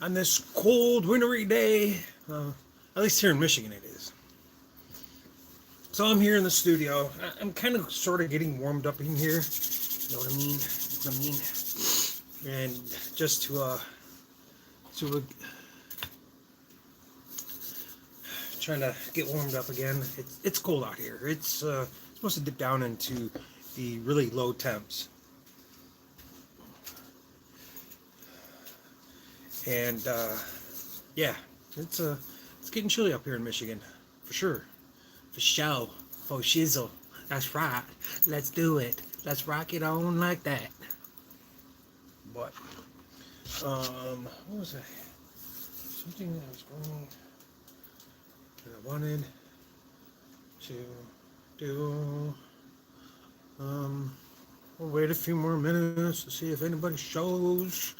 on this cold, wintry day. At least here in Michigan, it is. So I'm here in the studio. I'm kind of, sort of getting warmed up in here. You know what I mean? You know what I mean? And just to trying to get warmed up again. It's cold out here. It's supposed to dip down into the really low temps. And yeah, it's getting chilly up here in Michigan, for sure, for show, for shizzle. That's right. Let's do it. Let's rock it on like that. But what was I? Something that was going that I wanted to do. We'll wait a few more minutes to see if anybody shows.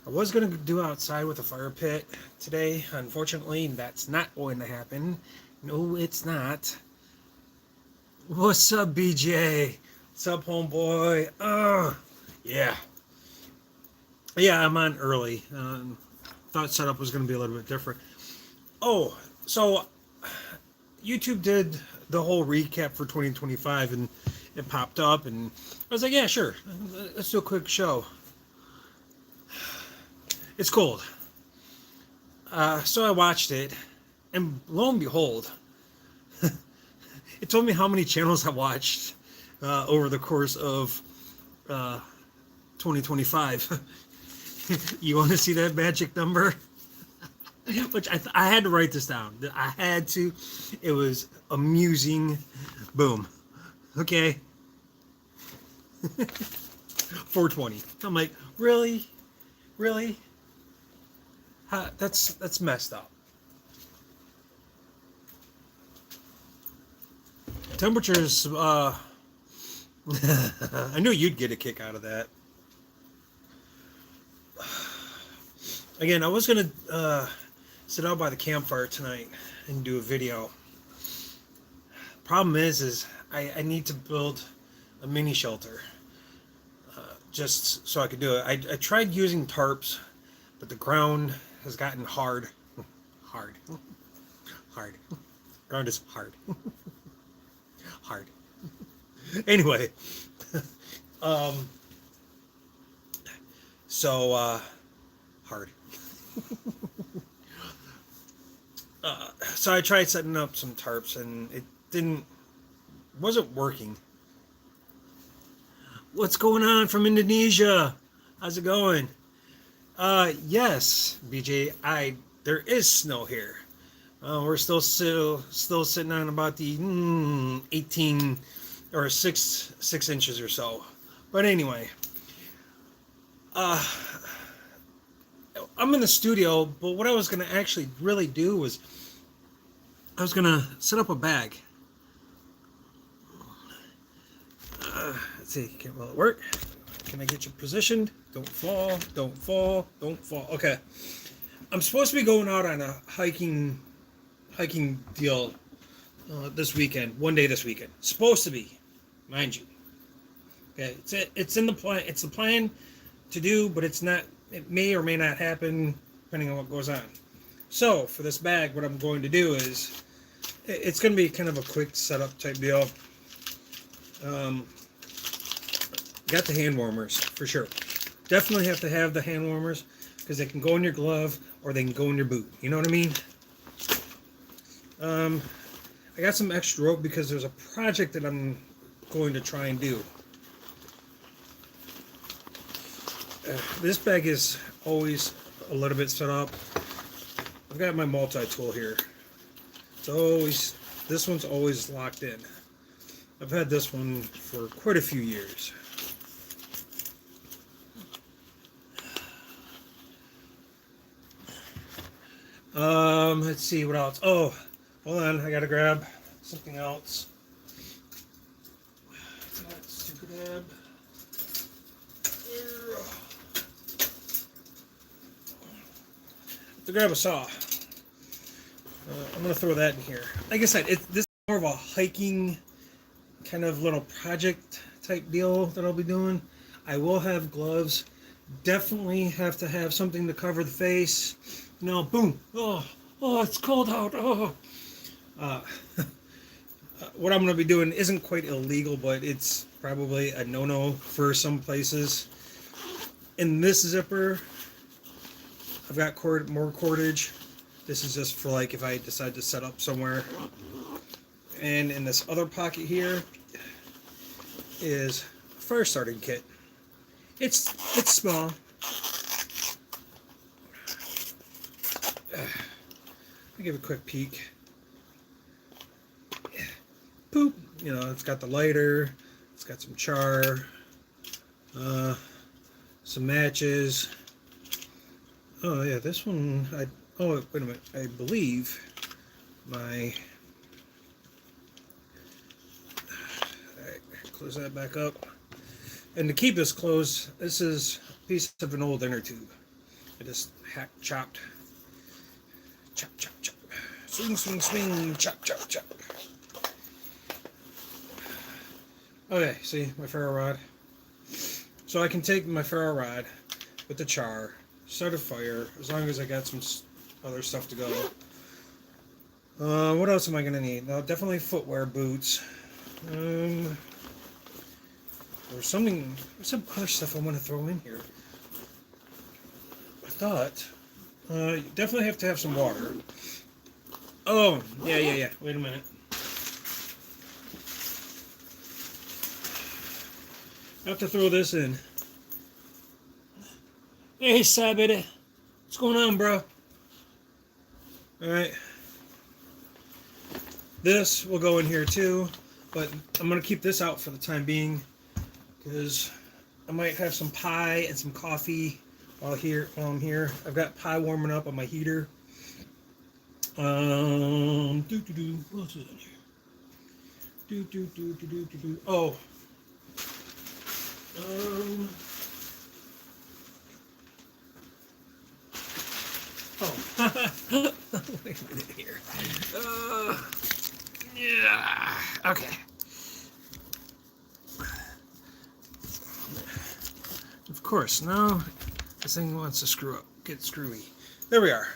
I was going to do outside with a fire pit today. Unfortunately, that's not going to happen. No, it's not. What's up, BJ? What's up, homeboy? Yeah. Yeah, I'm on early. Thought setup was going to be a little bit different. Oh, so YouTube did the whole recap for 2025, and it popped up, and I was like, yeah, sure, let's do a quick show. It's cold. So I watched it, and lo and behold, it told me how many channels I watched over the course of 2025. You want to see that magic number? Which I had to write this down. I had to. It was amusing. Boom. Okay. 420. I'm like, really? That's messed up. Temperatures. I knew you'd get a kick out of that. Again, I was gonna sit out by the campfire tonight and do a video. Problem is I need to build a mini shelter just so I could do it. I tried using tarps, but the ground has gotten hard. Hard. Ground is hard. Hard. Anyway, so hard. So I tried setting up some tarps, and it wasn't working. What's going on from Indonesia? How's it going? Yes, BJ. There is snow here. We're still sitting on about the 18 or 6 inches or so. But anyway, I'm in the studio, but what I was going to actually really do was I was going to set up a bag. Let's see, will it work? Can I get you positioned? Don't fall. Okay. I'm supposed to be going out on a hiking deal this weekend, one day this weekend. Supposed to be, mind you. Okay, it's in the plan. It's the plan to do, but it's not. It may or may not happen depending on what goes on. So for this bag, what I'm going to do is it's going to be kind of a quick setup type deal. Got the hand warmers for sure. Definitely have to have the hand warmers because they can go in your glove or they can go in your boot. You know what I mean? I got some extra rope because there's a project that I'm going to try and do. This bag is always a little bit set up. I've got my multi-tool here. This one's always locked in. I've had this one for quite a few years. Let's see what else. Oh, hold on, I gotta grab something else. Let's grab. To grab a saw. I'm gonna throw that in here. Like I said, this is more of a hiking kind of little project type deal that I'll be doing. I will have gloves, Definitely have to have something to cover the face. Boom. Oh, it's cold out. Oh. Uh, what I'm going to be doing isn't quite illegal, but it's probably a no-no for some places. In this zipper, I've got more cordage. This is just for like if I decide to set up somewhere. And in this other pocket here is a fire starting kit. It's small. Let me give a quick peek. Poop. It's got the lighter. It's got some char. Some matches. Oh yeah, this one. Oh wait a minute. I believe my. Alright, close that back up. And to keep this closed, this is a piece of an old inner tube. I just chopped. Chop, chop, chop. Swing, swing, swing. Chop, chop, chop. Okay, see my ferro rod. So I can take my ferro rod with the char, start a fire, as long as I got some other stuff to go. What else am I going to need? Now, definitely footwear, boots. There's some other stuff I want to throw in here. I thought, you definitely have to have some water. Oh, yeah. Wait a minute. I have to throw this in. Hey, Sabit. What's going on, bro? Alright. This will go in here too, but I'm going to keep this out for the time being because I might have some pie and some coffee while I'm here. I've got pie warming up on my heater. What else is in here? Oh. Wait a minute here. Yeah. Okay. Of course, now this thing wants to get screwy. There we are.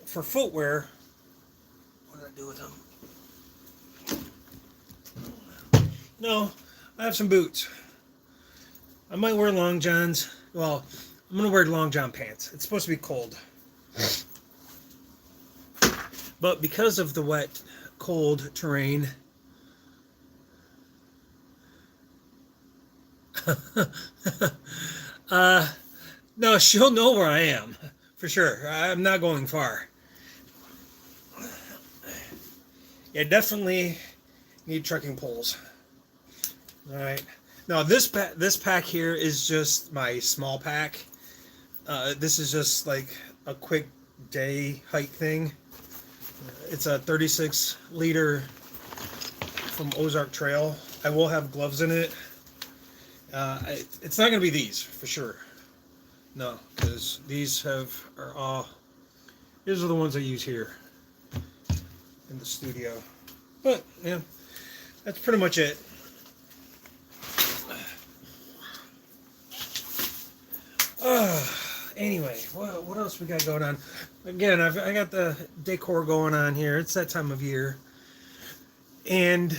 For footwear, what did I do with them? No, I have some boots. I might wear long johns. Well, I'm going to wear long john pants. It's supposed to be cold. But because of the wet, cold terrain, no, she'll know where I am. For sure. I'm not going far. Yeah, definitely need trekking poles. Alright. Now this pack here is just my small pack. This is just like a quick day hike thing. It's a 36 liter from Ozark Trail. I will have gloves in it. It's not going to be these for sure. No, because these are all. These are the ones I use here in the studio. But yeah, that's pretty much it. Anyway, what else we got going on? Again, I got the decor going on here. It's that time of year. And,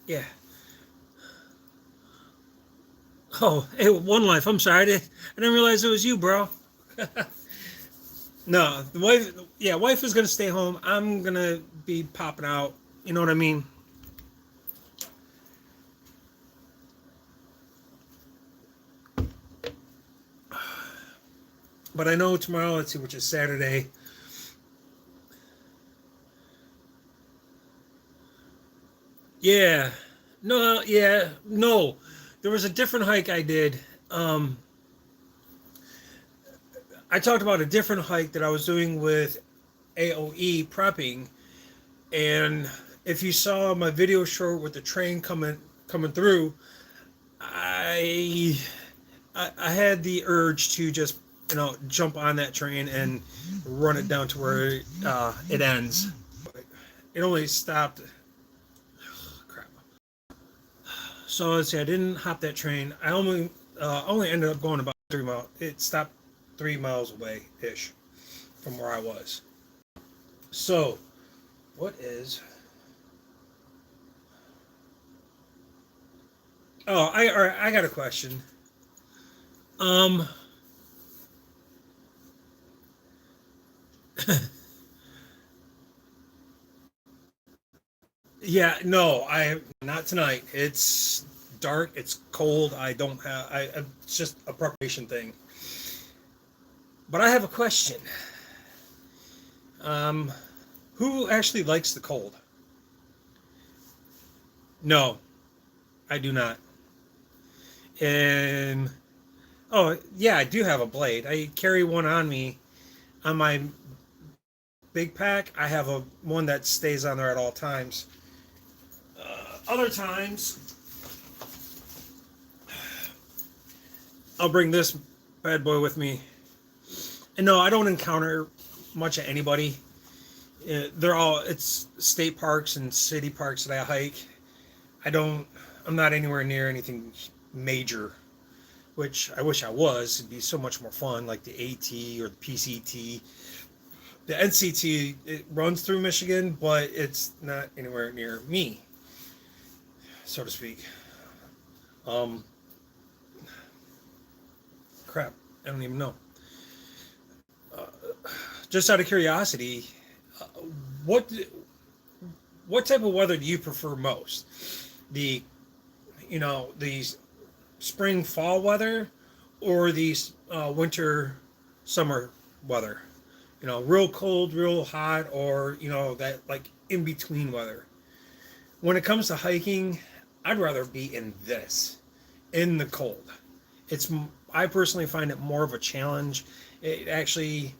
yeah. Oh, hey, One Life, I'm sorry. I didn't realize it was you, bro. No, the wife is going to stay home. I'm going to be popping out. You know what I mean? But I know tomorrow, let's see, which is Saturday. Yeah. No, yeah. No. There was a different hike I did. I talked about a different hike that I was doing with AOE prepping. And if you saw my video short with the train coming through, I had the urge to just jump on that train and run it down to where it ends. It only stopped. Crap. So let's see, I didn't hop that train. I only ended up going about 3 miles. It stopped 3 miles away ish from where I was. So, what is? Oh, all right, I got a question. Um, yeah, no, I not tonight. It's dark. It's cold. I don't have. It's just a preparation thing. But I have a question. Um, who actually likes the cold? No, I do not. And oh yeah, I do have a blade. I carry one on me on my big pack. I have a one that stays on there at all times. Other times, I'll bring this bad boy with me. And no, I don't encounter much of anybody. They're all it's state parks and city parks that I hike. I don't. I'm not anywhere near anything major, which I wish I was. It'd be so much more fun, like the AT or the PCT. The NCT it runs through Michigan, but it's not anywhere near me, so to speak. Um, crap, I don't even know. Uh, just out of curiosity, uh, what what type of weather do you prefer most? The the spring fall weather, or the winter summer weather? Real cold, real hot, or that like in between weather. When it comes to hiking, I'd rather be in the cold. It's I personally find it more of a challenge. It actually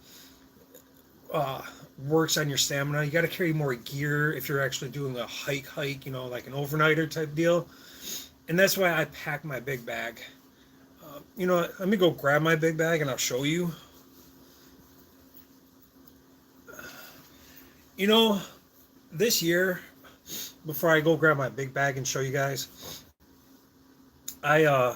uh, works on your stamina. You got to carry more gear if you're actually doing a hike, like an overnighter type deal. And that's why I pack my big bag. Let me go grab my big bag and I'll show you. You know, this year, before I go grab my big bag and show you guys, I uh,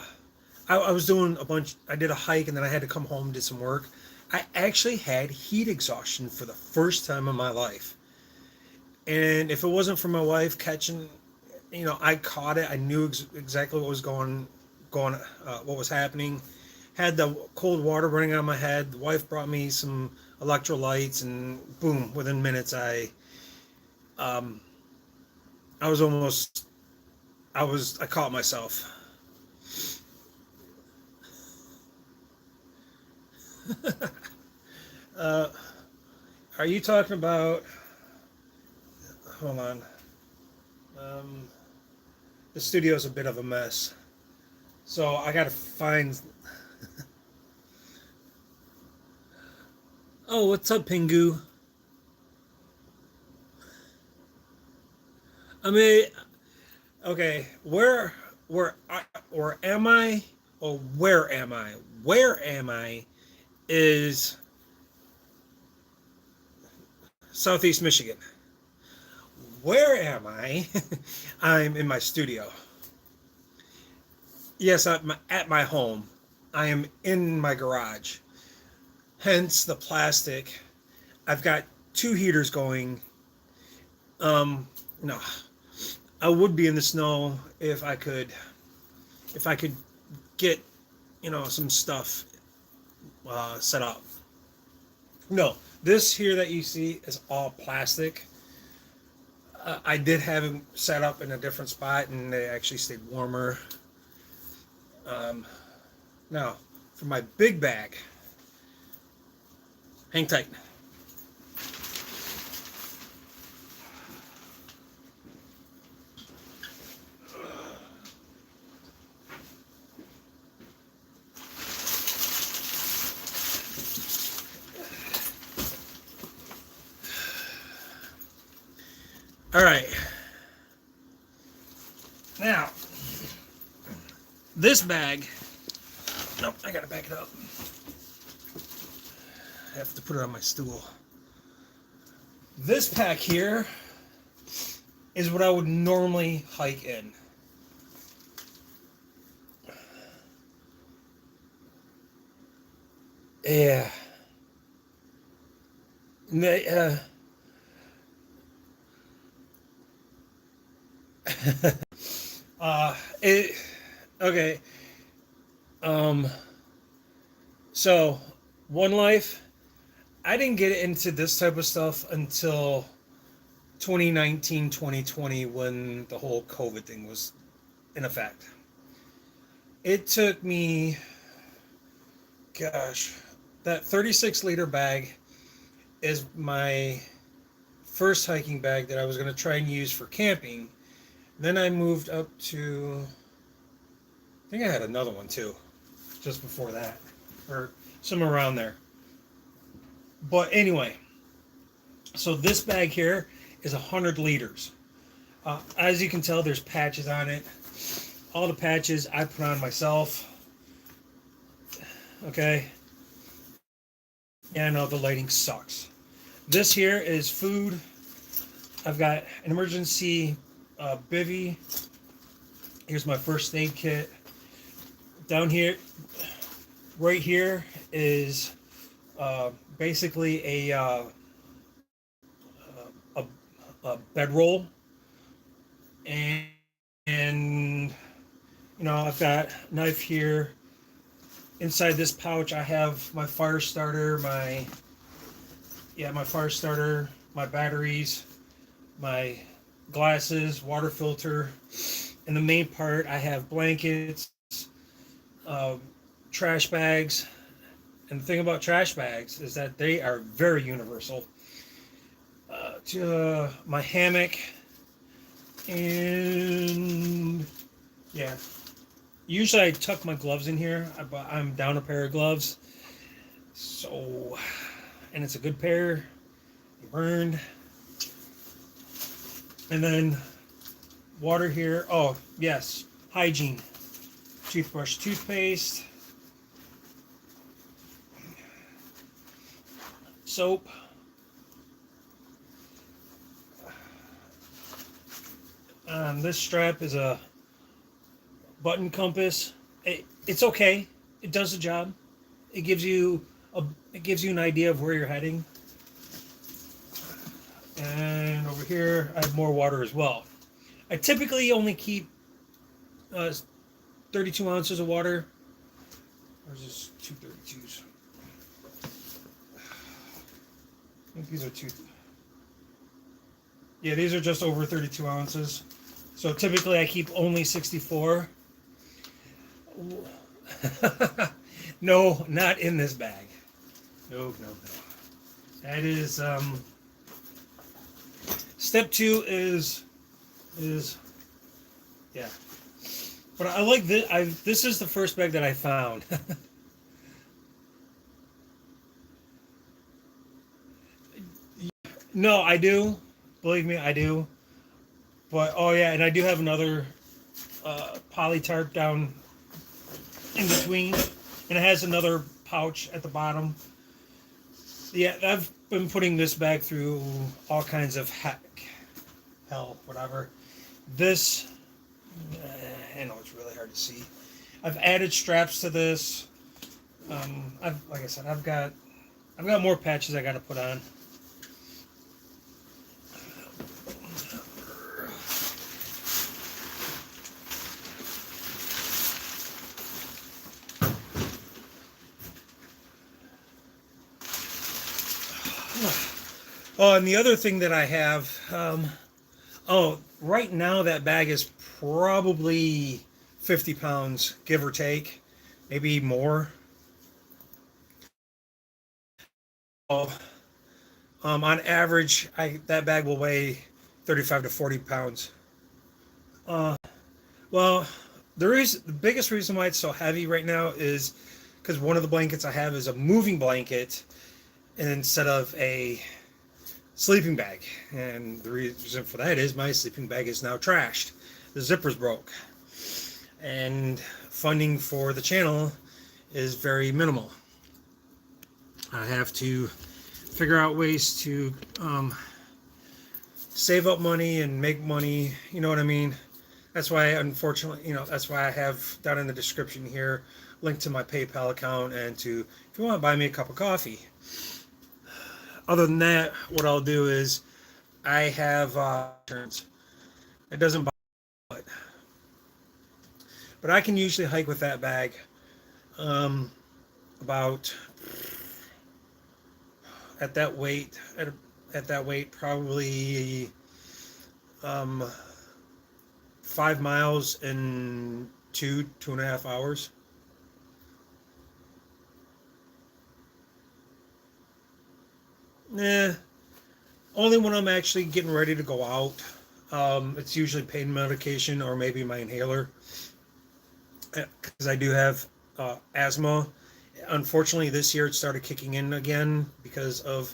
I was doing a bunch. I did a hike and then I had to come home and did some work. I actually had heat exhaustion for the first time in my life. And if it wasn't for my wife catching, I caught it. I knew exactly what was what was happening. Had the cold water running on my head. The wife brought me some electrolytes, and boom, within minutes, um, I was almost, I caught myself. uh, are you talking about? Hold on. Um, the studio's a bit of a mess, so I gotta find. Oh, what's up, Pingu? I mean, okay, where am I, or where am I? Where am I is Southeast Michigan. Where am I? I'm in my studio. Yes, I'm at my home. I am in my garage. Hence the plastic. I've got two heaters going. No, I would be in the snow if I could get some stuff set up. No, this here that you see is all plastic. I did have them set up in a different spot, and they actually stayed warmer. Um, Now, for my big bag, hang tight. All right. Now, this bag. Nope, I gotta back it up. I have to put it on my stool. This pack here is what I would normally hike in. Yeah. They, uh, it, okay. Um, so, One Life, I didn't get into this type of stuff until 2019, 2020, when the whole COVID thing was in effect. It took me, gosh, that 36-liter bag is my first hiking bag that I was going to try and use for camping. Then I moved up to, I think I had another one too, just before that, or somewhere around there. But anyway, so this bag here is 100 liters. As you can tell, there's patches on it. All the patches I put on myself. Okay. Yeah, no, the lighting sucks. This here is food. I've got an emergency bivy. Here's my first aid kit. Down here, right here is basically a, a bedroll, and and I've got a knife here. Inside this pouch, I have my fire starter, my fire starter, my batteries, my glasses, water filter. In the main part, I have blankets, uh, trash bags. And the thing about trash bags is that they are very universal. To my hammock, and yeah, usually I tuck my gloves in here. I'm down a pair of gloves, so, and it's a good pair. They burned. And then water here. Oh yes, hygiene: toothbrush, toothpaste, soap. This strap is a button compass. It's okay. It does the job. It gives you an idea of where you're heading. And over here, I have more water as well. I typically only keep 32 ounces of water. Or is this 232s? I think these are two. Yeah, these are just over 32 ounces. So typically I keep only 64. No, not in this bag. No. That is step 2 is yeah. But I like this. This is the first bag that I found. No, I do. Believe me, I do. But oh yeah, and I do have another poly tarp down in between, and it has another pouch at the bottom. Yeah, I've been putting this bag through all kinds of hell, whatever. This, I know it's really hard to see. I've added straps to this. Like I said, I've got more patches I got to put on. Oh, and the other thing that I have, right now that bag is probably 50 pounds, give or take, maybe more. Oh, on average, that bag will weigh 35 to 40 pounds. Uh, well, the biggest reason why it's so heavy right now is because one of the blankets I have is a moving blanket instead of a sleeping bag, and the reason for that is my sleeping bag is now trashed. The zipper's broke, and funding for the channel is very minimal. I have to figure out ways to save up money and make money. You know what I mean? That's why, unfortunately, that's why I have down in the description here, link to my PayPal account and to if you want to buy me a cup of coffee. Other than that, what I'll do is I have turns. It doesn't bother, but I can usually hike with that bag um, about at that weight at that weight probably um, 5 miles in 2.5 hours. Nah, only when I'm actually getting ready to go out. It's usually pain medication or maybe my inhaler because I do have asthma. Unfortunately, this year it started kicking in again because of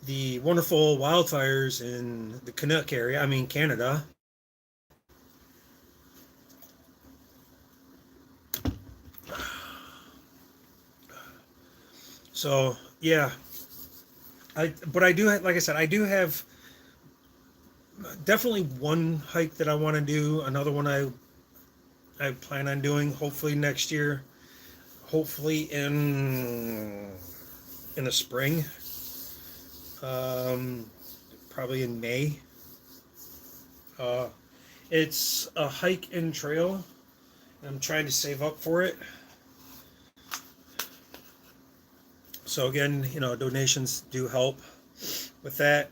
the wonderful wildfires in the Canuck area. I mean, Canada. So yeah, but I do have, like I said, I do have definitely one hike that I want to do. Another one I plan on doing hopefully next year. Hopefully in the spring. Um, Probably in May. Uh, it's a hike and trail. I'm trying to save up for it. So again, donations do help with that.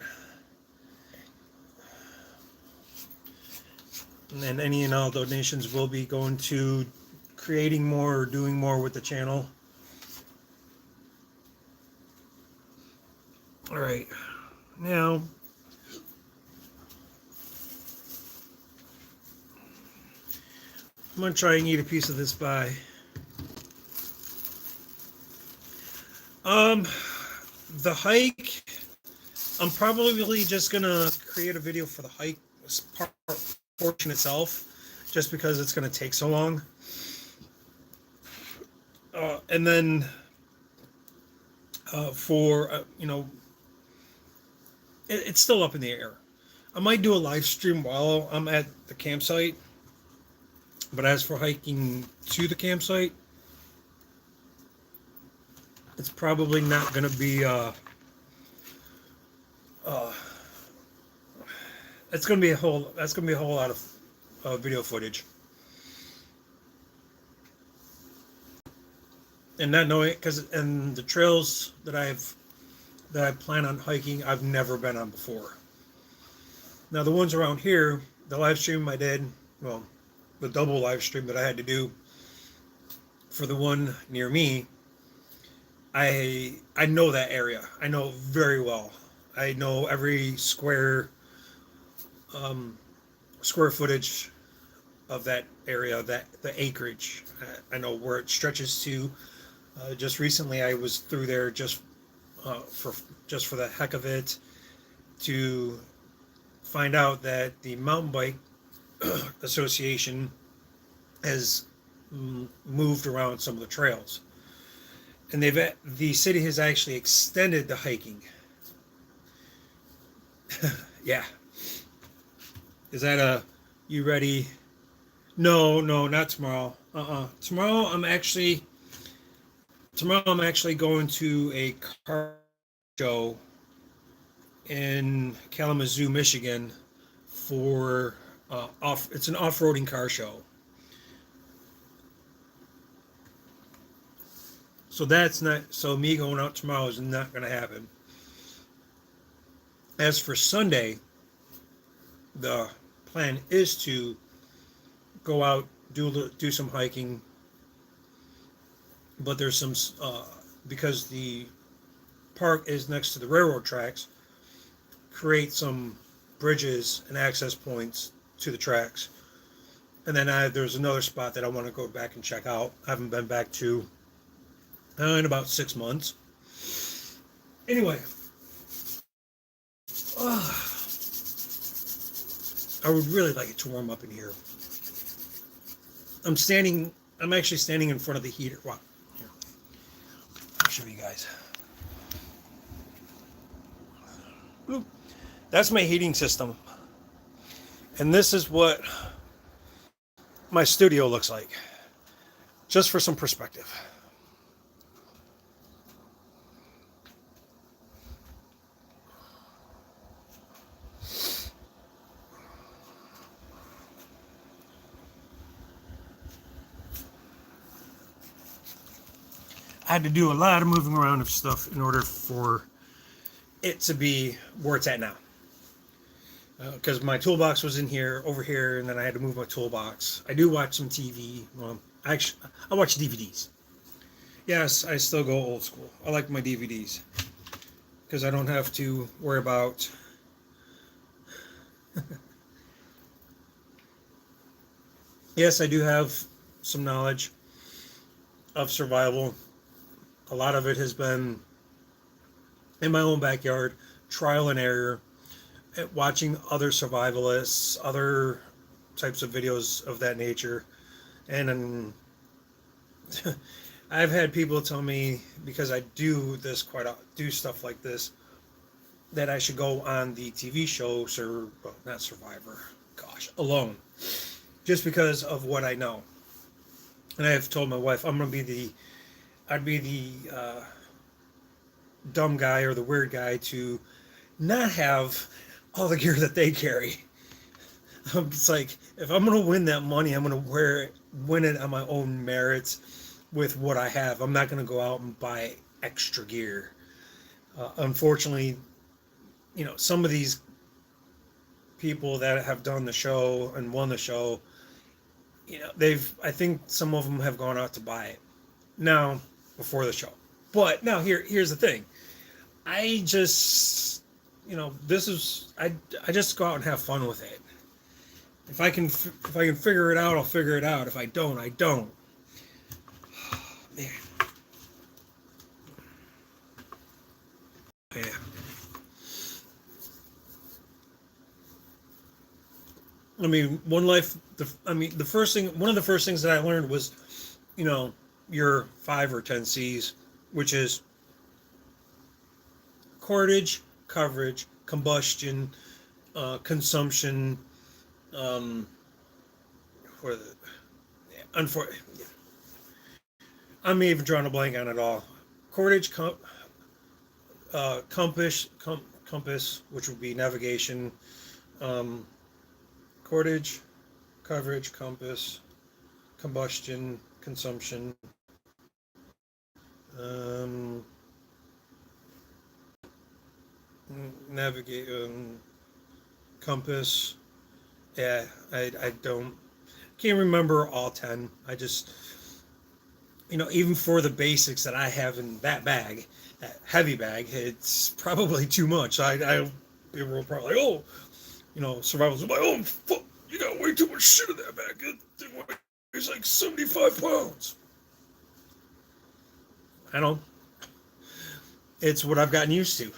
And any and all donations will be going to creating more or doing more with the channel. All right, now I'm gonna try and eat a piece of this pie. The hike, I'm probably just gonna create a video for the hike portion itself, just because it's gonna take so long. And then for it's still up in the air. I might do a live stream while I'm at the campsite, but as for hiking to the campsite, it's probably not going to be it's going to be a whole that's going to be a whole lot of video footage. And not knowing, because and the trails that I plan on hiking, I've never been on before. Now the ones around here, the live stream I did, well, the double live stream that I had to do for the one near me, I know that area. I know very well. I know every square footage of that area, that the acreage. I know where it stretches to. Just recently, I was through there for the heck of it to find out that the mountain bike association has moved around some of the trails, and the city has actually extended the hiking. Yeah, is that a you ready? No, not tomorrow. Tomorrow I'm actually going to a car show in Kalamazoo, Michigan for it's an off-roading car show. So me going out tomorrow is not going to happen. As for Sunday, the plan is to go out, do some hiking, but there's some because the park is next to the railroad tracks, create some bridges and access points to the tracks. And then there's another spot that I want to go back and check out. I haven't been back to in about 6 months. Anyway, I would really like it to warm up in here. I'm actually standing in front of the heater. Wow. Here. I'll show you guys. That's my heating system. And this is what my studio looks like, just for some perspective. I had to do a lot of moving around of stuff in order for it to be where it's at now. Because my toolbox was in here, over here, and then I had to move my toolbox. I do watch some TV. Well, actually, I watch DVDs. Yes, I still go old school. I like my DVDs because I don't have to worry about yes, I do have some knowledge of survival. A lot of it has been in my own backyard, trial and error, watching other survivalists, other types of videos of that nature. And I've had people tell me, because I do this do stuff like this, that I should go on the TV show, well, not Survivor, gosh, Alone, just because of what I know. And I have told my wife I'd be the dumb guy or the weird guy to not have all the gear that they carry. It's like, if I'm going to win that money, I'm going to win it on my own merits with what I have. I'm not going to go out and buy extra gear. Unfortunately, some of these people that have done the show and won the show, I think some of them have gone out to buy it now before the show. But now here's the thing. I just, I just go out and have fun with it. If I can figure it out, I'll figure it out. If I don't, I don't. Man. Yeah. I mean, one of the first things that I learned was, your 5 or 10 C's, which is cordage, coverage, combustion, consumption, I'm even drawing a blank on it all. Cordage, compass, which would be navigation, cordage, coverage, compass, combustion, consumption, navigate, compass. Yeah, I can't remember all 10. I just, even for the basics that I have in that bag, that heavy bag, it's probably too much. People will probably, survival's like, oh, fuck, you got way too much shit in that bag. It weighs like 75 pounds. I know. It's what I've gotten used to.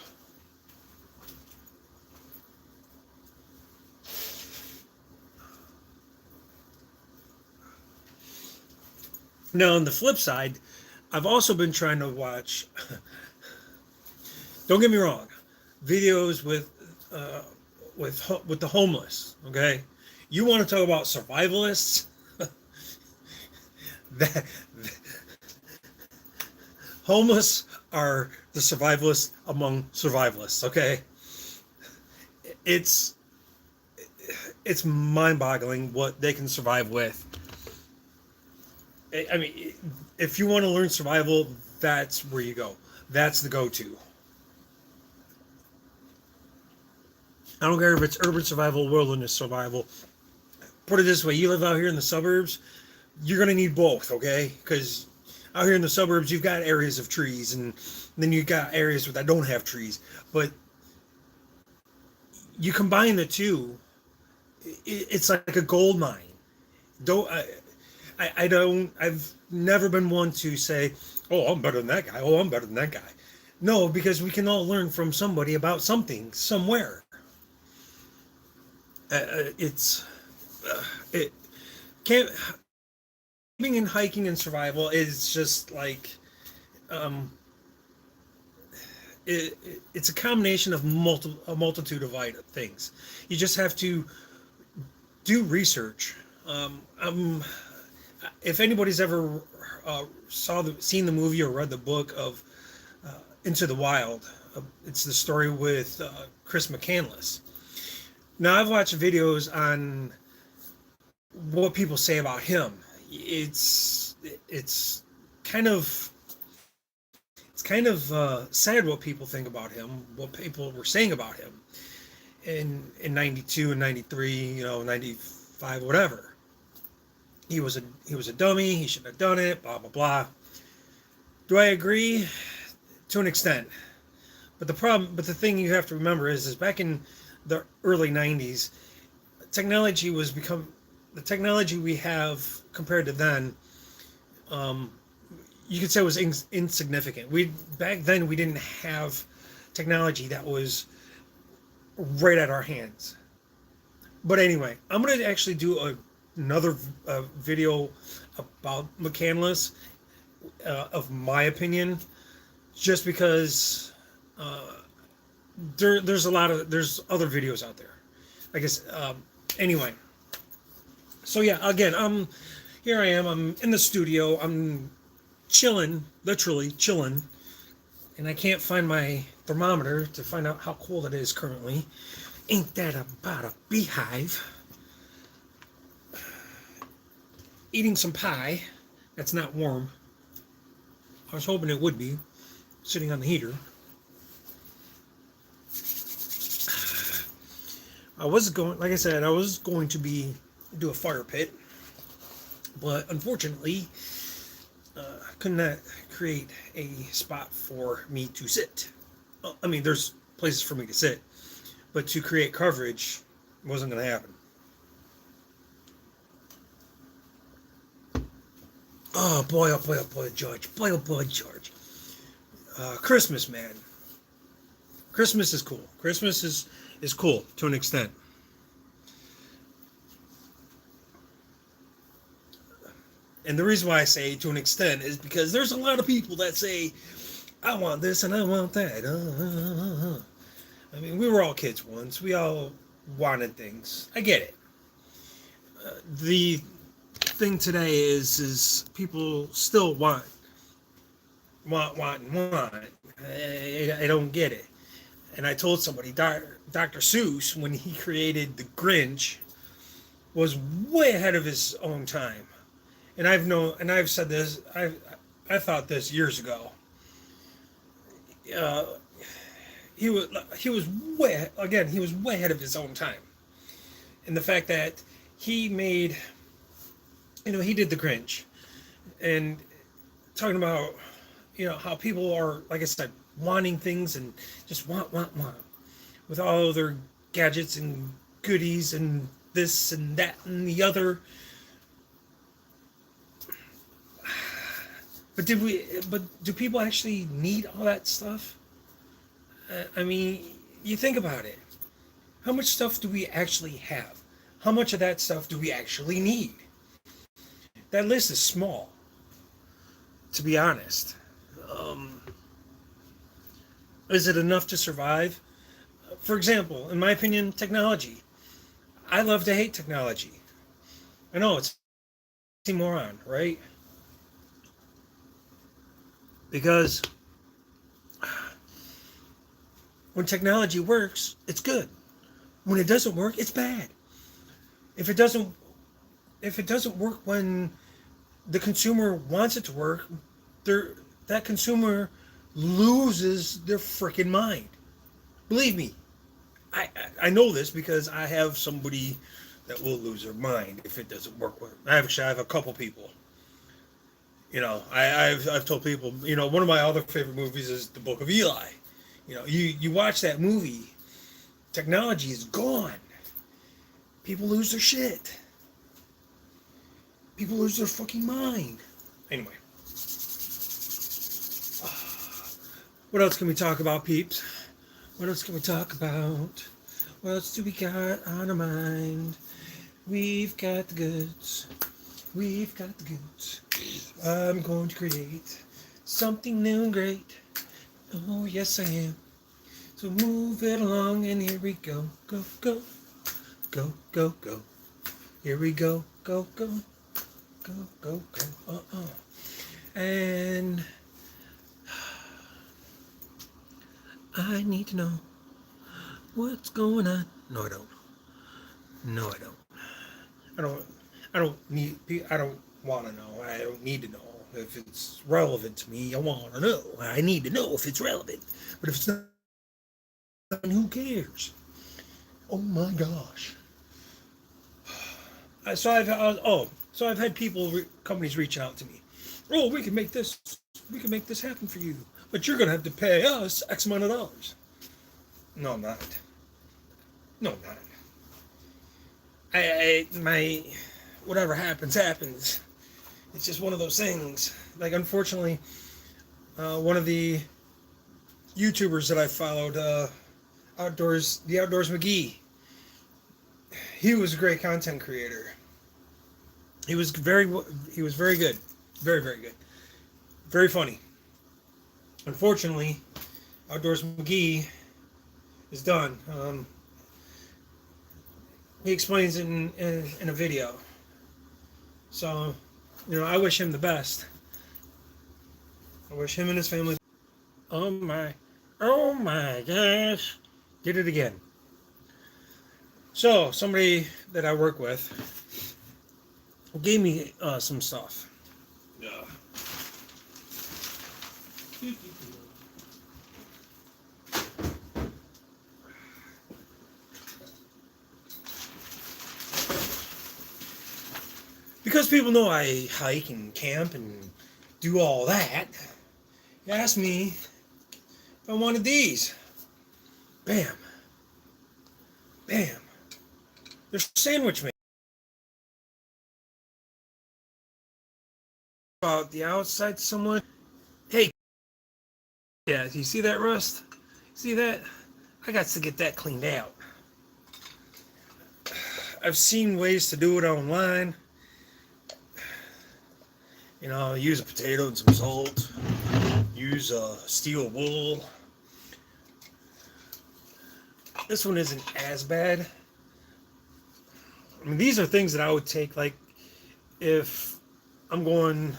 Now, on the flip side, I've also been trying to watch, don't get me wrong, videos with the homeless, okay? You want to talk about survivalists? that Homeless are the survivalists among survivalists, okay? It's mind-boggling what they can survive with. I mean, if you want to learn survival, that's where you go. That's the go-to. I don't care if it's urban survival, wilderness survival. Put it this way, you live out here in the suburbs, you're going to need both, okay? Because out here in the suburbs, you've got areas of trees, and then you've got areas that don't have trees. But you combine the two, it's like a gold mine. I've never been one to say, oh, I'm better than that guy. Oh, I'm better than that guy. No, because we can all learn from somebody about something, somewhere. It can't, camping and hiking and survival is just like, it's a combination of a multitude of things. You just have to do research I'm if anybody's ever seen the movie or read the book of Into the Wild, it's the story with Chris McCandless. Now I've watched videos on what people say about him. It's it's kind of sad what people think about him, what people were saying about him in '92 and '93, 95, whatever. He was a dummy. He shouldn't have done it. Blah blah blah. Do I agree? To an extent. But the thing you have to remember is back in the early '90s, technology was become the technology we have compared to then. Um, you could say was insignificant. We back then we didn't have technology that was right at our hands. But anyway, I'm gonna actually do another video about McCandless, of my opinion, just because uh, there's other videos out there. I guess anyway. So yeah, again, here I am. I'm in the studio. I'm chilling, literally chilling, and I can't find my thermometer to find out how cold it is currently. Ain't that about a beehive? Eating some pie that's not warm. I was hoping it would be, sitting on the heater. Like I said, I was going to do a fire pit, but unfortunately, I could not create a spot for me to sit. I mean, there's places for me to sit, but to create coverage wasn't going to happen. Oh boy, oh boy, oh boy, George. Boy, oh boy, George. Christmas, man. Christmas is cool. Christmas is cool to an extent. And the reason why I say to an extent is because there's a lot of people that say, I want this and I want that. I mean, we were all kids once. We all wanted things. I get it. The thing today is people still want. I don't get it. And I told somebody, Dr. Seuss, when he created The Grinch, was way ahead of his own time. And I've said this, I thought this years ago. Uh, he was he was way ahead of his own time. And the fact that he made, he did The Grinch, and talking about, how people are, like I said, wanting things and just want, with all their gadgets and goodies and this and that and the other. But do people actually need all that stuff? I mean, you think about it. How much stuff do we actually have? How much of that stuff do we actually need? That list is small, to be honest. Um, is it enough to survive? For example, in my opinion, technology. I love to hate technology. I know it's a moron, right? Because when technology works, it's good. When it doesn't work, it's bad. If it doesn't work when the consumer wants it to work, that consumer loses their freaking mind. Believe me, I know this because I have somebody that will lose their mind if it doesn't work. I have a couple people. I've told people, one of my other favorite movies is The Book of Eli. You watch that movie, technology is gone. People lose their shit. People lose their fucking mind. Anyway. What else can we talk about, peeps? What else can we talk about? What else do we got on our mind? We've got the goods. We've got the goods. I'm going to create something new and great. Oh, yes, I am. So move it along, and here we go. Go, go, go, go, go. Here we go, go, go, go, go, go, And I need to know what's going on. No, I don't. No, I don't. I don't. I don't need. I don't want to know. I don't need to know. If it's relevant to me, I want to know. I need to know if it's relevant. But if it's not, who cares? Oh my gosh. So I've had companies reach out to me. Oh, we can make this happen for you, but you're gonna have to pay us X amount of dollars. No, I'm not. No, I'm not. My whatever happens. It's just one of those things. Like, unfortunately, one of the YouTubers that I followed, the Outdoors McGee, he was a great content creator. He was very good, very good, very funny. Unfortunately, Outdoors McGee is done. He explains it in a video. So, I wish him the best. I wish him and his family. Oh my gosh. Did it again. So, somebody that I work with gave me some stuff. Yeah. Because people know I hike and camp and do all that, he asked me if I wanted these. Bam. Bam. They're sandwich made. About the outside somewhat. Hey. Yeah, you see that rust? See that? I got to get that cleaned out. I've seen ways to do it online. Use a potato and some salt. Use steel wool. This one isn't as bad. I mean, these are things that I would take, like, if I'm going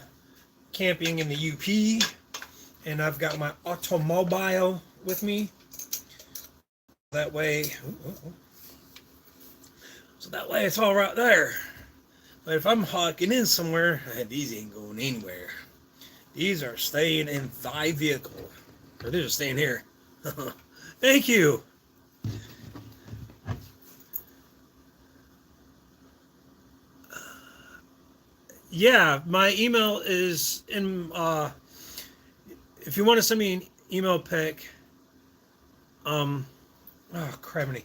camping in the UP and I've got my automobile with me. That way, so that way it's all right there. But if I'm hiking in somewhere, these ain't going anywhere. These are staying in thy vehicle. Or they're just staying here. Thank you. Yeah, my email is in, if you want to send me an email pic, oh, criminy.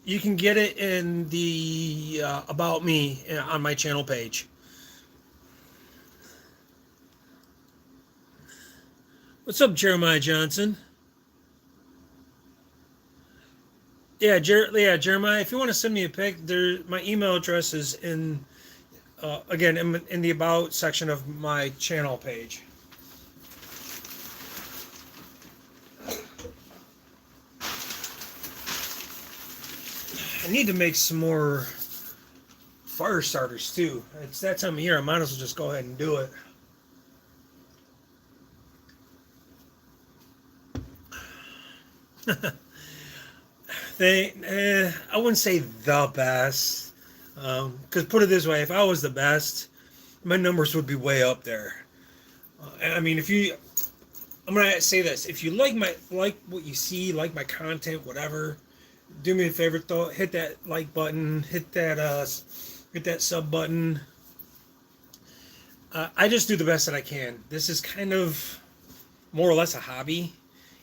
You can get it in the About Me on my channel page. What's up, Jeremiah Johnson? Yeah, Jeremiah, if you want to send me a pic, my email address is in, again, in the About section of my channel page. I need to make some more fire starters too. It's that time of year. I might as well just go ahead and do it. I wouldn't say the best, because put it this way: if I was the best, my numbers would be way up there. I mean, I'm gonna say this: if you like what you see, like my content, whatever, do me a favor, hit that like button, hit that sub button. I just do the best that I can. This is kind of more or less a hobby.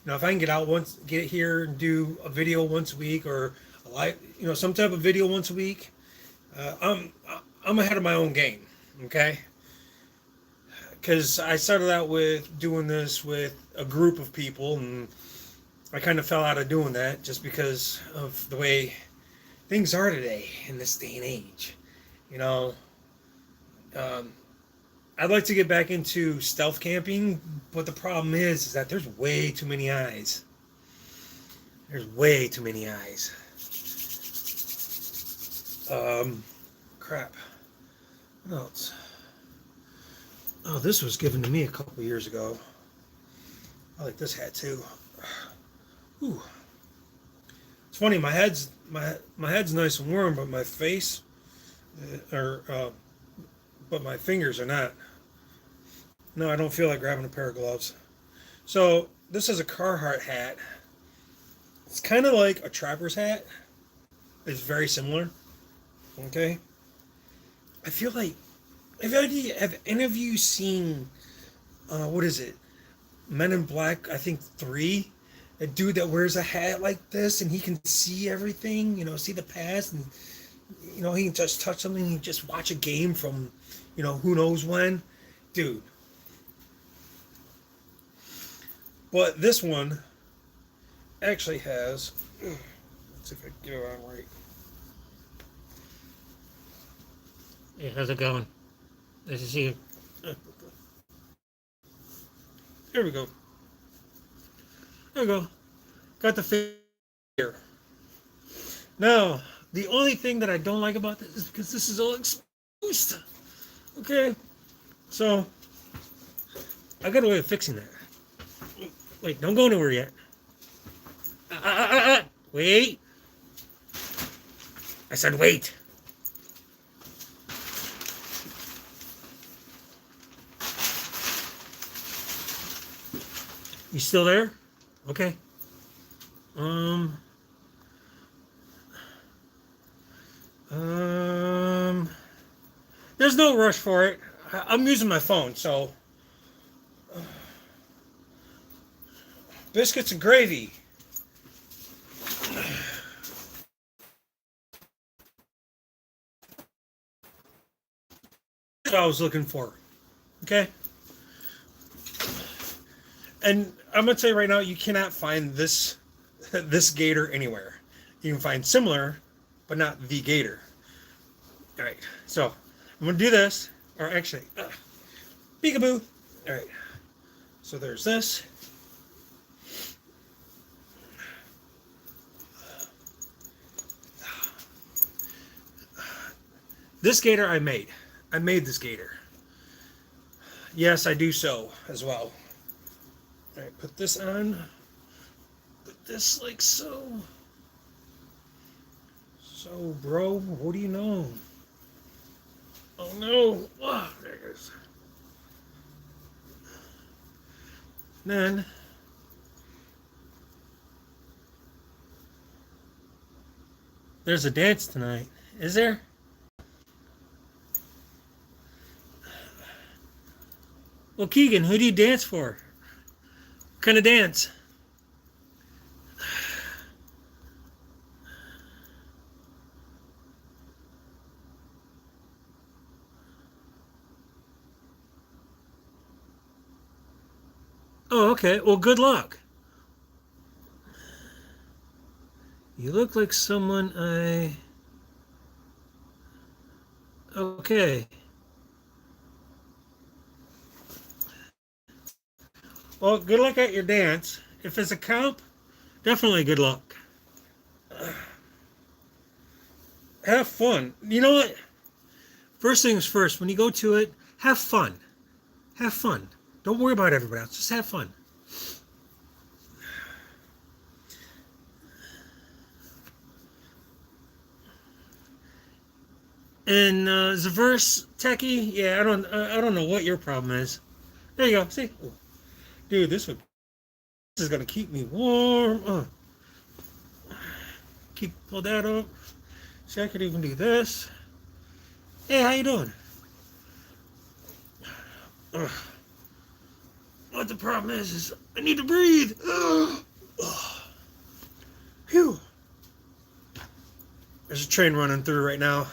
If I can get here and do a video once a week, or some type of video once a week, I'm ahead of my own game. Okay. Because I started out with doing this with a group of people, and I kind of fell out of doing that just because of the way things are today in this day and age. I'd like to get back into stealth camping, but the problem is that there's way too many eyes. There's way too many eyes. Crap. What else? Oh, this was given to me a couple years ago. I like this hat too. Ooh. It's funny. My head's nice and warm, but my face, but my fingers are not. No, I don't feel like grabbing a pair of gloves. So this is a Carhartt hat. It's kind of like a trapper's hat. It's very similar. Okay. I feel like have any of you seen what is it? Men in Black, I think 3. A dude that wears a hat like this and he can see everything, see the past, and he can just touch something and just watch a game from, who knows when. Dude. But this one actually has, let's see if I can get it on right. Hey, how's it going? Nice to see you. There we go. There we go. Got the figure. Now, the only thing that I don't like about this is because this is all exposed. Okay? So, I got a way of fixing that. Wait, don't go anywhere yet. Wait. I said wait. You still there? Okay. There's no rush for it. I'm using my phone, so. Biscuits and gravy. That's what I was looking for. Okay? And I'm gonna tell you right now, you cannot find this gator anywhere. You can find similar, but not the gator. All right, so I'm gonna do this, or actually, peekaboo. All right, so there's this. This gator I made. I made this gator. Yes, I do so as well. All right, put this on. Put this like so. So, bro, what do you know? Oh no! Oh, there it is. Then there's a dance tonight. Is there? Well, Keegan, who do you dance for? What kind of dance? Oh, okay. Well, good luck. You look like someone I... Okay. Well, good luck at your dance. If it's a comp, definitely good luck. Have fun. You know what? First things first, when you go to it, have fun. Have fun. Don't worry about everybody else. Just have fun. And the verse, Techie, yeah, I don't know what your problem is. There you go. See, dude, this is gonna keep me warm. Pull that up. See, I could even do this. Hey, how you doing? What the problem is I need to breathe. Phew. There's a train running through right now.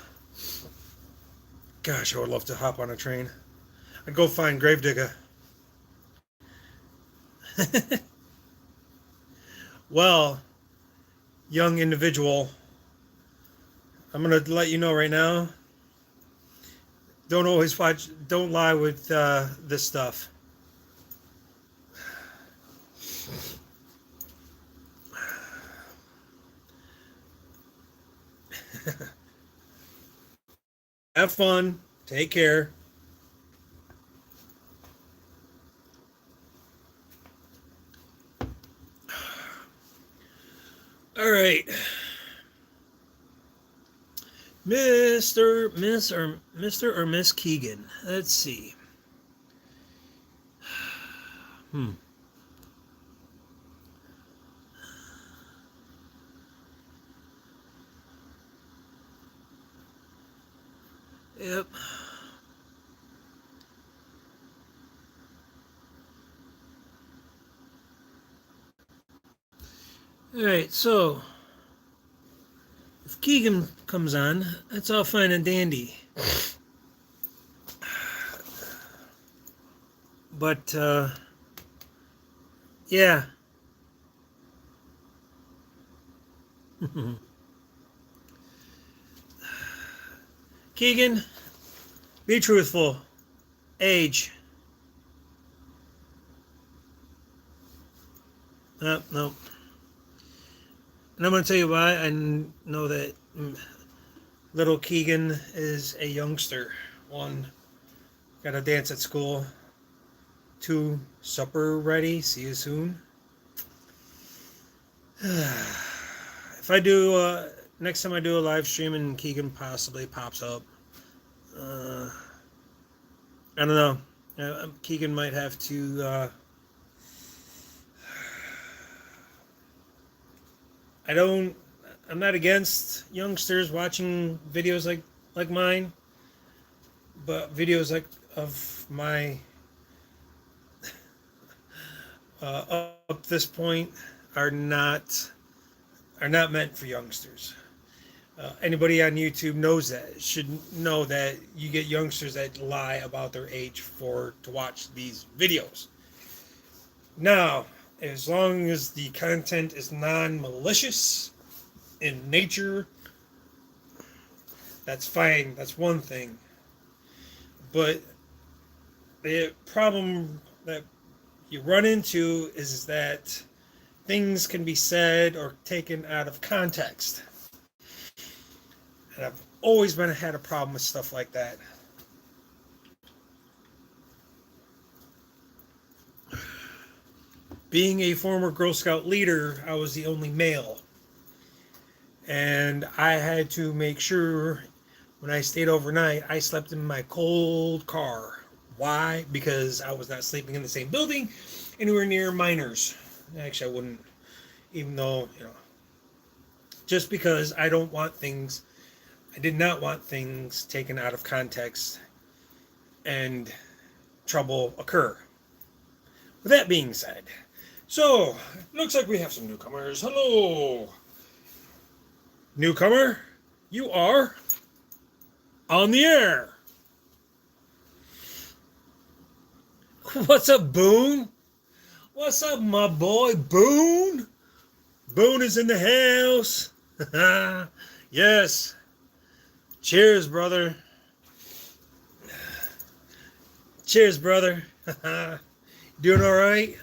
Gosh, I would love to hop on a train. I'd go find Gravedigger. Well, young individual, I'm gonna let you know right now. Don't lie with this stuff. Have fun. Take care. All right. Mr. or Miss Keegan. Let's see. Hmm. Yep. All right. So if Keegan comes on, that's all fine and dandy. But yeah. Keegan, be truthful. Age. No. And I'm going to tell you why. I know that little Keegan is a youngster. One, got to dance at school. Two, supper ready. See you soon. If I do, next time I do a live stream and Keegan possibly pops up, I don't know. Keegan might have to. I'm not against youngsters watching videos like mine, but videos like of my up this point are not meant for youngsters. Anybody on YouTube knows that, should know that you get youngsters that lie about their age to watch these videos. Now, as long as the content is non-malicious in nature, that's fine. That's one thing. But the problem that you run into is that things can be said or taken out of context. And I've always had a problem with stuff like that. Being a former Girl Scout leader, I was the only male. And I had to make sure when I stayed overnight, I slept in my cold car. Why? Because I was not sleeping in the same building anywhere near minors. Actually, I wouldn't, even though, just because I did not want things taken out of context and trouble occur. With that being said, so, looks like we have some newcomers. Hello! Newcomer, you are on the air. What's up, Boone? What's up, my boy, Boone? Boone is in the house. Yes. Cheers, brother. Cheers, brother. Doing all right?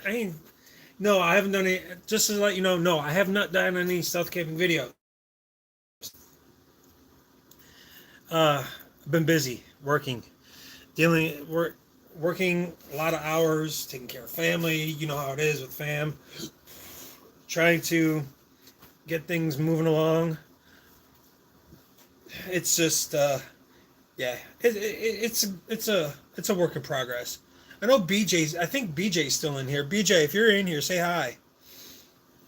No, I haven't done any. Just to let you know, no, I have not done any stealth camping videos. I've been busy working, working a lot of hours, taking care of family. You know how it is with fam. Trying to get things moving along. It's just, yeah, it's a work in progress. I know I think BJ's still in here. BJ, if you're in here, say hi.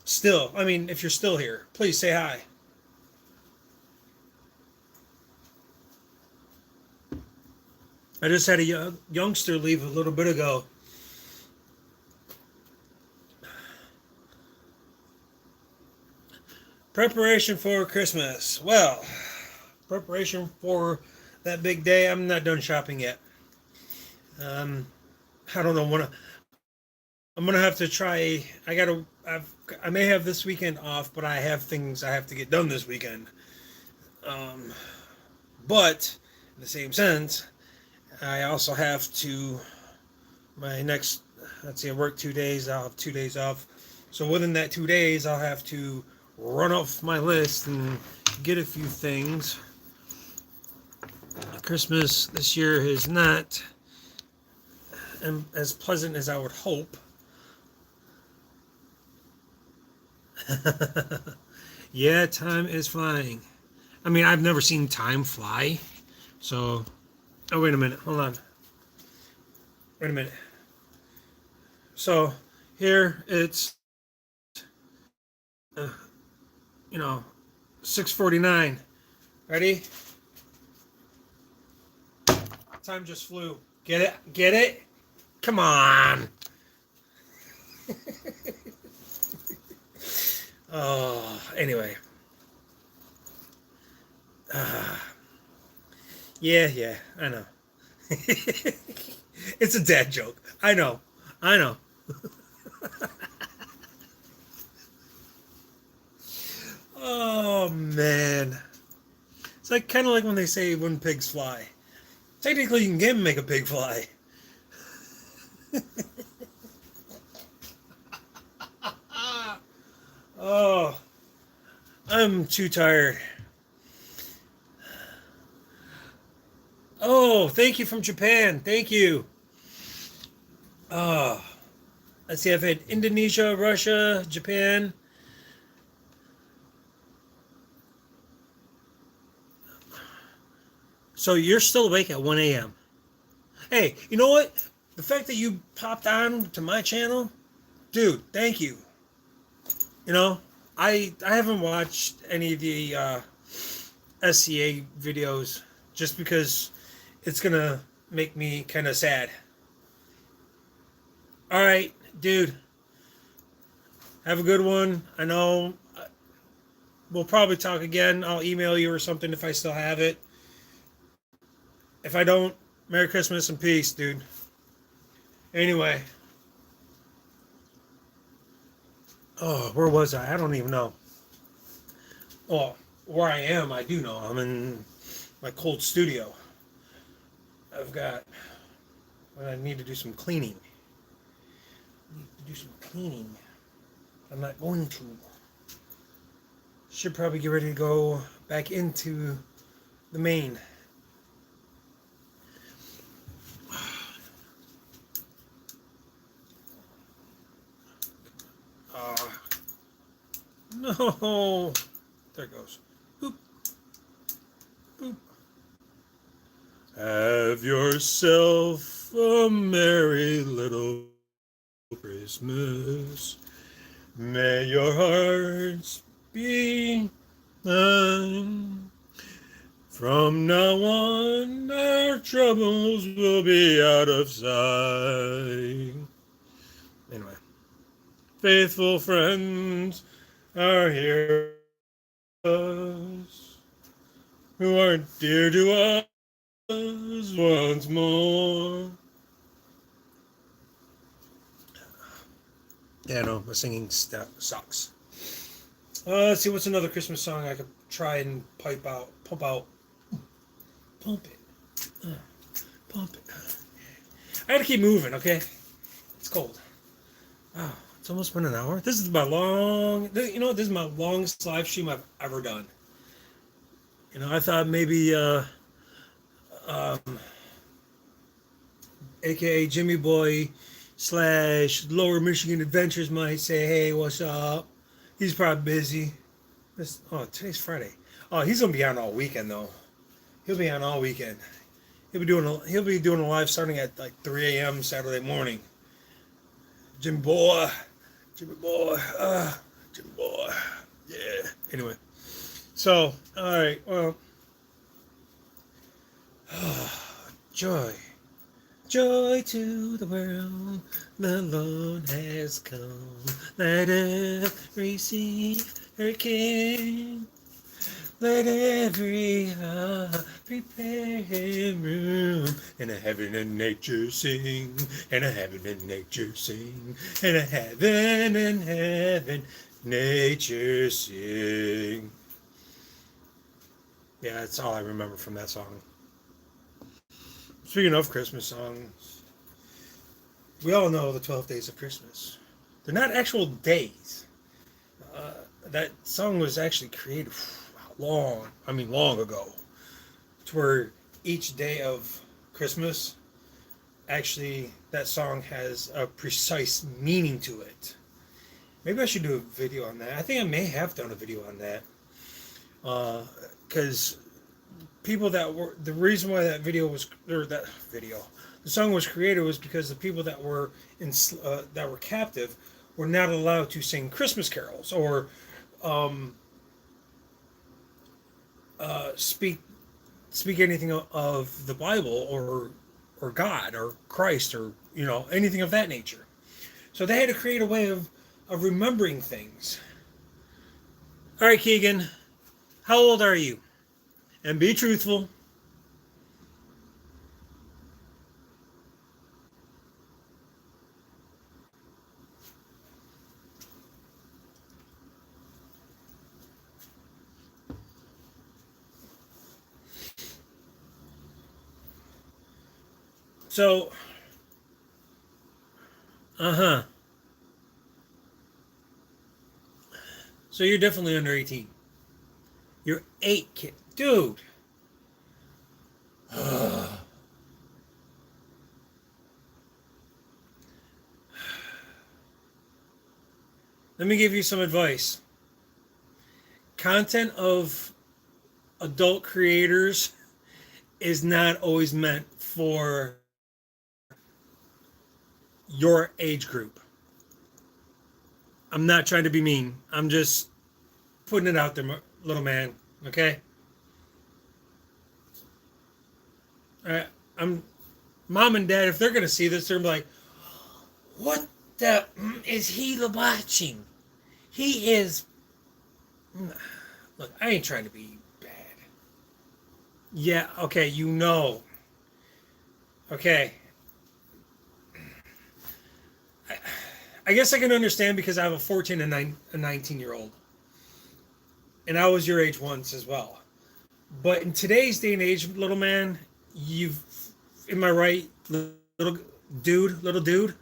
Still, I mean, if you're still here, please say hi. I just had a youngster leave a little bit ago. Preparation for Christmas. Well, preparation for that big day. I'm not done shopping yet. I don't know when. I'm gonna have to try. I may have this weekend off, but I have things I have to get done this weekend. But in the same sense, I also have to. My next, let's see, I work 2 days. I'll have 2 days off. So within that 2 days, I'll have to run off my list and get a few things. Christmas this year is not as pleasant as I would hope. Yeah, time is flying. I mean, I've never seen time fly. So, oh, wait a minute. Hold on. Wait a minute. So, here it's, you know, 6:49. Ready? Time just flew. Get it? Get it? Come on. Oh, anyway. Yeah, I know. It's a dad joke. I know. I know. Oh, man. It's like kind of like when they say when pigs fly. Technically, you can make a pig fly. Oh, I'm too tired. Oh, thank you from Japan. Thank you. Oh, let's see. I've had Indonesia, Russia, Japan. So you're still awake at 1 a.m. Hey, you know what? The fact that you popped on to my channel, dude, thank you. You know, I haven't watched any of the SCA videos just because it's gonna make me kind of sad. All right, dude, have a good one. I know we'll probably talk again. I'll email you or something if I still have it. If I don't, Merry Christmas and peace, dude. Anyway, oh, where was I? I don't even know. Oh, where I am, I do know. I'm in my cold studio. I've got. Well, I need to do some cleaning. I need to do some cleaning. I'm not going to. Should probably get ready to go back into the main. Uh, no. There it goes. Boop. Boop. Have yourself a merry little Christmas. May your hearts be mine. From now on, our troubles will be out of sight. Anyway, faithful friends are here us, who are dear to us once more. Yeah, no, my singing sucks. Let's see, what's another Christmas song I could try and pump out. Pump it. Pump it. I gotta keep moving, okay? It's cold. Wow, it's almost been an hour. This is my this is my longest live stream I've ever done. You know, I thought maybe, um, AKA Jimmy Boy / Lower Michigan Adventures might say, hey, what's up? He's probably busy. Today's Friday. Oh, he's gonna be on all weekend though. He'll be on all weekend. He'll be doing a live starting at like 3 a.m. Saturday morning. Jimmy boy, Jimmy boy, Jimmy boy. Yeah. Anyway, so all right. Well, joy, joy to the world. The Lord has come. Let earth receive her King. Let every heart prepare him room. And a heaven and nature sing. And a heaven and nature sing. And a heaven and nature sing. Yeah, that's all I remember from that song. Speaking of Christmas songs, we all know the 12 days of Christmas. They're not actual days. That song was actually created long ago, to where each day of Christmas, actually, that song has a precise meaning to it. Maybe I should do a video on that. I think I may have done a video on that. Because people that were the reason why that video was or that video the song was created was because the people that were captive were not allowed to sing Christmas carols or um, speak anything of the Bible or God or Christ or anything of that nature. So they had to create a way of remembering things. All right, Keegan, how old are you? And be truthful. So, uh-huh. So you're definitely under 18. You're 8, kid. Dude. Let me give you some advice. Content of adult creators is not always meant for your age group. I'm not trying to be mean. I'm just putting it out there, little man. Okay? All right. I'm mom and dad, if they're gonna see this, they're gonna be like, "What the is he watching? He is." Look, I ain't trying to be bad. Yeah. Okay. Okay. I guess I can understand because I have a 14 and a 19-year-old, and I was your age once as well. But in today's day and age, little man, you've, am I right, little dude?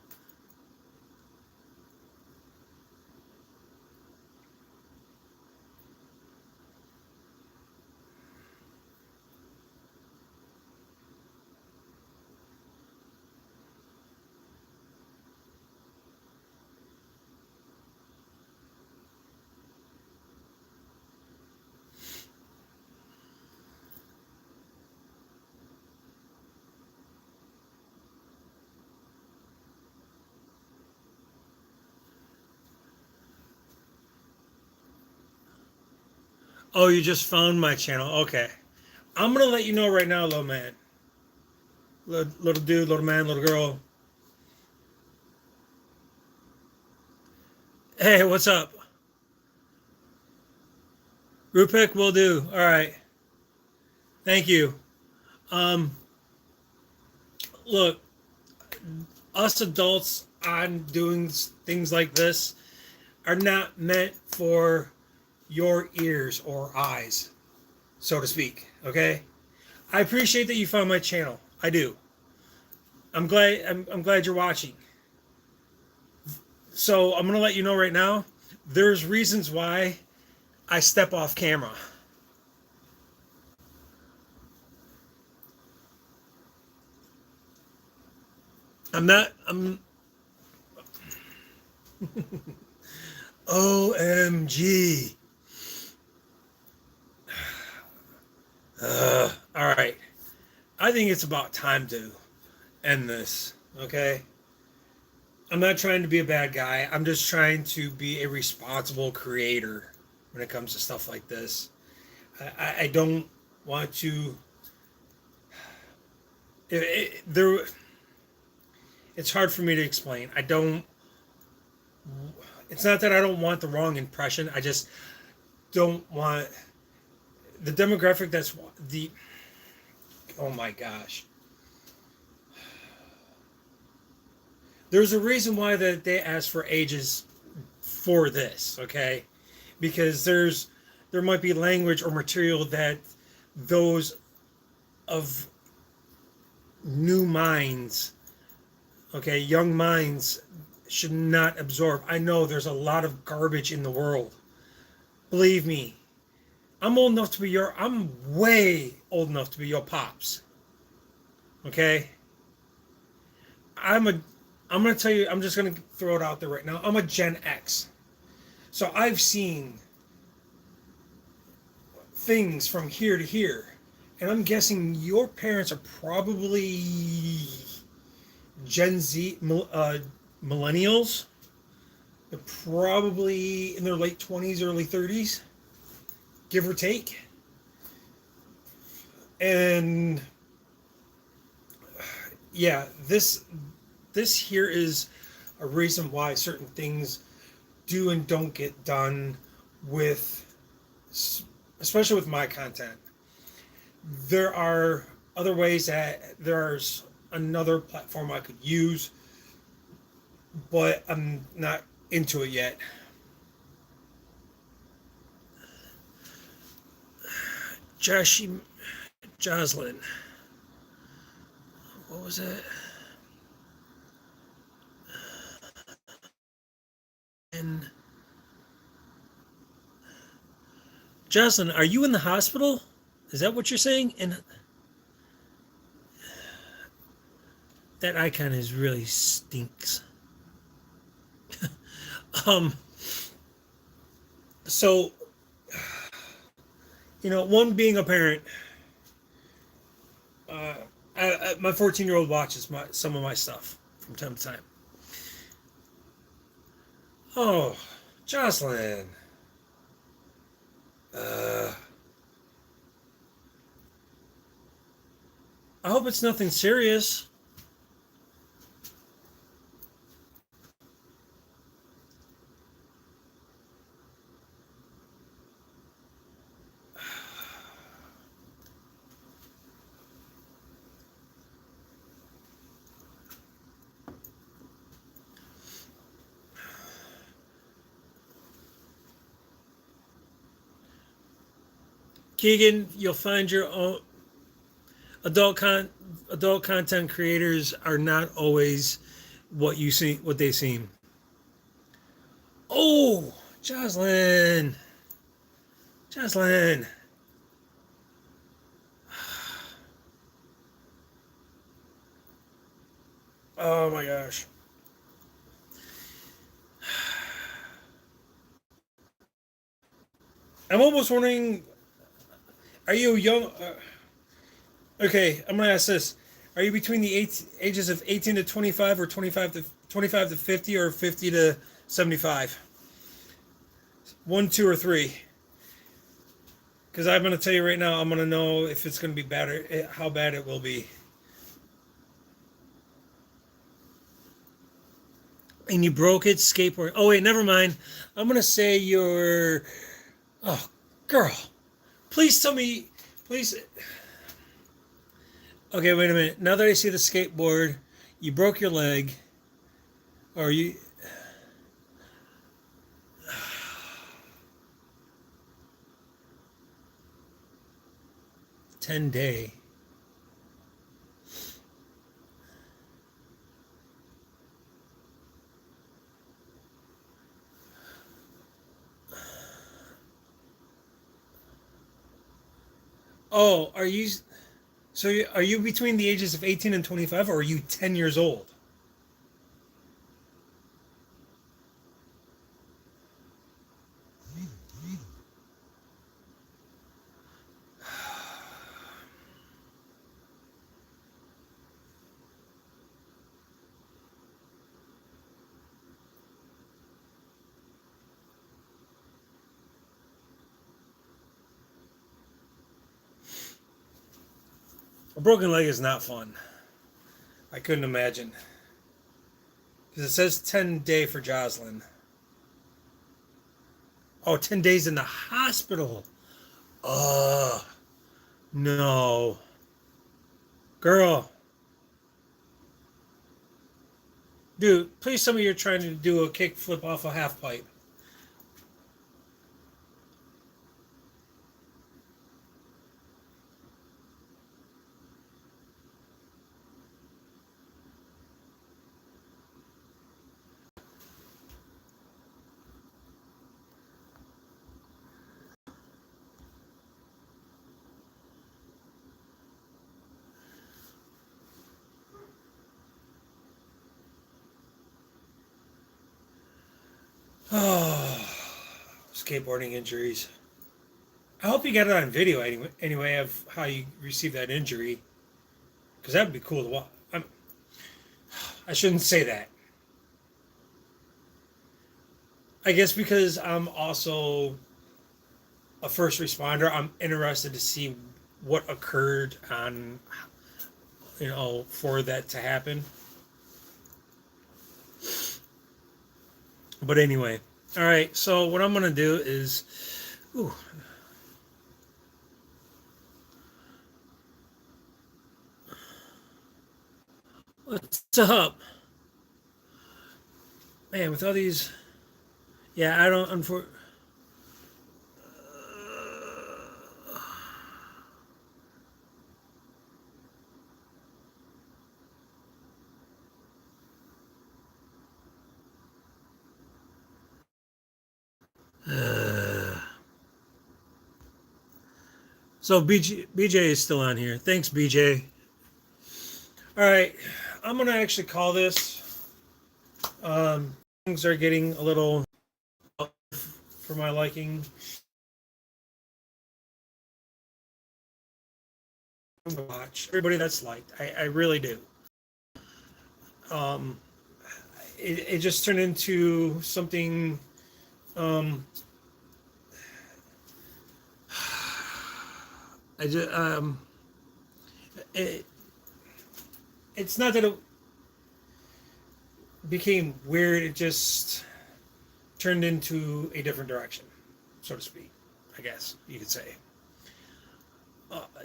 Oh, you just found my channel. Okay. I'm gonna let you know right now, little man, little dude, little man, little girl. Hey, what's up? Rupik will do. All right. Thank you. Um, Look, us adults on doing things like this are not meant for your ears or eyes, so to speak. Okay. I appreciate that you found my channel. I do. I'm glad you're watching. So I'm gonna let you know right now. There's reasons why I step off camera. I'm not. I'm. OMG. All right. I think it's about time to end this. Okay. I'm not trying to be a bad guy. I'm just trying to be a responsible creator when it comes to stuff like this. I don't want to. There, it's hard for me to explain. I don't. It's not that I don't want the wrong impression. I just don't want the demographic that's the. Oh my gosh. There's a reason why that they ask for ages for this, okay? Because there might be language or material that those of new minds, okay, young minds should not absorb. I know there's a lot of garbage in the world. Believe me, I'm way old enough to be your pops. Okay, I'm a. I'm gonna tell you. I'm just gonna throw it out there right now. I'm a Gen X, so I've seen things from here to here, and I'm guessing your parents are probably Gen Z, millennials. They're probably in their late 20s, early 30s, give or take. And yeah, this here is a reason why certain things do and don't get done with, especially with my content. There are other ways that there's another platform I could use, but I'm not into it yet. Josh Jocelyn, what was it? And Jocelyn, are you in the hospital? Is that what you're saying? And that icon is really stinks. Um, so one being a parent, uh, my 14-year-old watches some of my stuff from time to time. Oh, Jocelyn. Uh, I hope it's nothing serious. Keegan, you'll find your own adult con adult content creators are not always what they seem. Oh, Jocelyn. Jocelyn. Oh my gosh. I'm almost wondering, are you young? Okay, I'm gonna ask this: are you between the ages of 18 to 25, or 25 to 50, or 50 to 75? One, two, or three? Because I'm gonna tell you right now, I'm gonna know if it's gonna be bad or how bad it will be. And you broke it skateboard. Oh wait, never mind. I'm gonna say you're. Oh, girl, please tell me. Please. Okay, wait a minute. Now that I see the skateboard, you broke your leg, or you 10 day. Oh, are you? So are you between the ages of 18 and 25, or are you 10 years old? A broken leg is not fun. I couldn't imagine. Because it says 10 day for Jocelyn. Oh, 10 days in the hospital. Ugh. No. Girl. Dude, please tell me you're trying to do a kick flip off a half pipe. Oh, skateboarding injuries. I hope you got it on video anyway of how you received that injury, because that would be cool to watch. I shouldn't say that. I guess because I'm also a first responder, I'm interested to see what occurred on, for that to happen. But anyway, all right. So what I'm gonna do is, ooh, what's up, man? With all these, yeah, I don't. So BJ is still on here. Thanks, BJ. All right, I'm gonna actually call this. Things are getting a little for my liking. Watch everybody that's liked. I really do. Um, it just turned into something. Um, I just it, it's not that it became weird. It just turned into a different direction, so to speak. I guess you could say.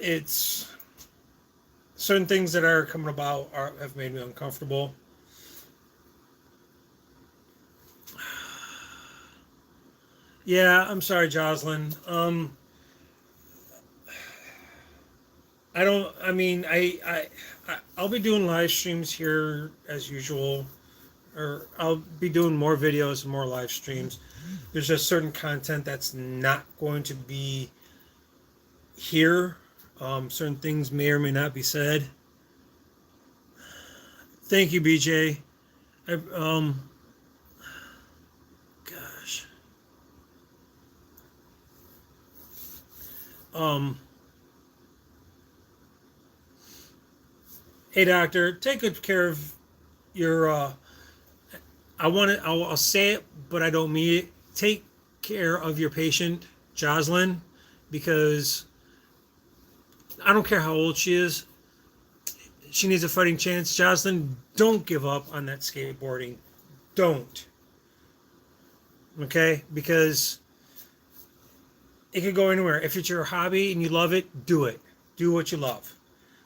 It's certain things that are coming about have made me uncomfortable. Yeah, I'm sorry, Jocelyn. I don't. I mean, I'll be doing live streams here as usual, or I'll be doing more videos and more live streams. There's just certain content that's not going to be here. Certain things may or may not be said. Thank you, BJ. Gosh. Um, hey, doctor, take good care of your. I want it. I'll say it, but I don't mean it. Take care of your patient, Jocelyn, because I don't care how old she is. She needs a fighting chance. Jocelyn, don't give up on that skateboarding. Don't. Okay? Because it could go anywhere. If it's your hobby and you love it, do it. Do what you love.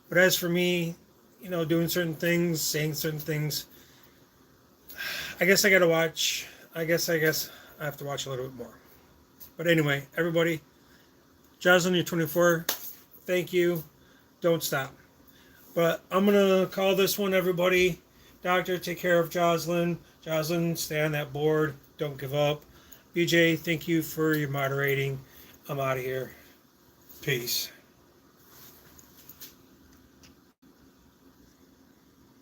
But as for me, doing certain things, saying certain things, I guess I got to watch. I guess I have to watch a little bit more. But anyway, everybody, Jocelyn, you're 24. Thank you. Don't stop. But I'm going to call this one, everybody. Doctor, take care of Jocelyn. Jocelyn, stay on that board. Don't give up. BJ, thank you for your moderating. I'm out of here. Peace.